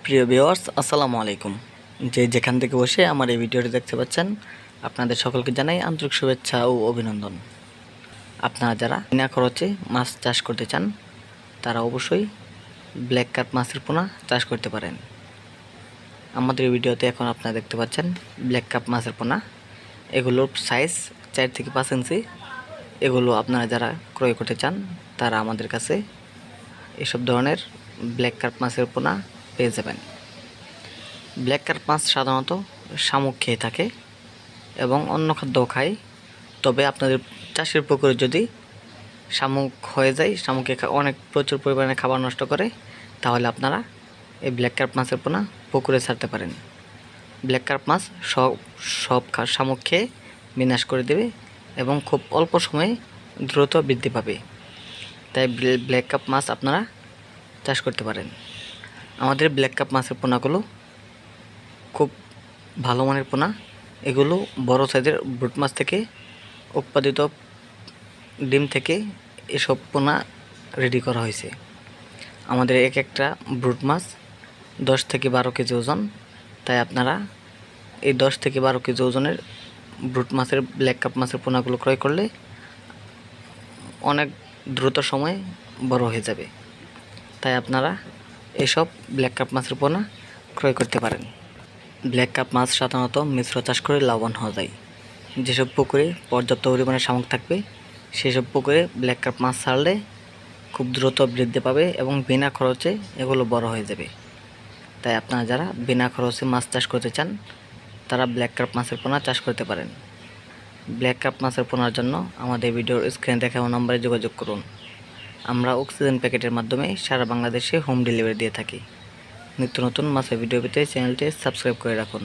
প্রিয় ভিউয়ার্স, আসসালামু আলাইকুম। যেখান থেকে বসে আমার এই ভিডিওটি দেখতে পাচ্ছেন, আপনাদের সকলকে জানাই আন্তরিক শুভেচ্ছা ও অভিনন্দন। আপনারা যারা বিনা খরচে মাছ চাষ করতে চান, তারা অবশ্যই ব্ল্যাক কার্প মাছের পোনা চাষ করতে পারেন। আমাদের এই ভিডিওতে এখন আপনারা দেখতে পাচ্ছেন ব্ল্যাক কার্প মাছের পোনা। এগুলোর সাইজ 4 থেকে 5 ইঞ্চি। এগুলো আপনারা যারা ক্রয় করতে চান, তারা আমাদের কাছে এসব ধরনের ব্ল্যাক কার্প মাছের পোনা পেয়ে যাবেন। ব্ল্যাক কার্প মাছ সাধারণত শামুক খেয়ে থাকে এবং অন্য খাদ্যও খায়। তবে আপনাদের চাষের পুকুরে যদি শামুক হয়ে যায়, শামুকে প্রচুর পরিমাণে খাবার নষ্ট করে, তাহলে আপনারা এই ব্ল্যাক কার্প মাছের পোনা পুকুরে ছাড়তে পারেন। ব্ল্যাক কার্প মাছ সব শামুক খেয়ে বিনাশ করে দেবে এবং খুব অল্প সময়ে দ্রুত বৃদ্ধি পাবে। তাই ব্ল্যাক কার্প মাছ আপনারা চাষ করতে পারেন। আমাদের ব্ল্যাক কার্প মাছের পোনাগুলো খুব ভালো মানের পোনা। এগুলো বড় সাইজের ব্রুট মাছ থেকে উৎপাদিত ডিম থেকে এসব পোনা রেডি করা হয়েছে। আমাদের এক একটা ব্রুট মাছ 10 থেকে 12 কেজি ওজন। তাই আপনারা এই 10 থেকে 12 কেজি ওজনের ব্রুট মাছের ব্ল্যাক কার্প মাছের পোনাগুলো ক্রয় করলে অনেক দ্রুত সময়ে বড় হয়ে যাবে। তাই আপনারা এসব ব্ল্যাক কার্প মাছের পোনা ক্রয় করতে পারেন। ব্ল্যাক কার্প মাছ সাধারণত মিশ্র চাষ করে লাভবান হওয়া যায়। যেসব পুকুরে পর্যাপ্ত পরিমাণে শামুক থাকবে, সেসব পুকুরে ব্ল্যাক কার্প মাছ ছাড়লে খুব দ্রুত বৃদ্ধি পাবে এবং বিনা খরচে এগুলো বড় হয়ে যাবে। তাই আপনারা যারা বিনা খরচে মাছ চাষ করতে চান, তারা ব্ল্যাক কার্প মাছের পোনা চাষ করতে পারেন। ব্ল্যাক কার্প মাছের পোনার জন্য আমাদের ভিডিওর স্ক্রিনে দেখানো নম্বরে যোগাযোগ করুন। আমরা অক্সিজেন প্যাকেটের মাধ্যমে সারা বাংলাদেশে হোম ডেলিভারি দিয়ে থাকি। নিত্য নতুন মাছের ভিডিও পেতে চ্যানেলটি সাবস্ক্রাইব করে রাখুন।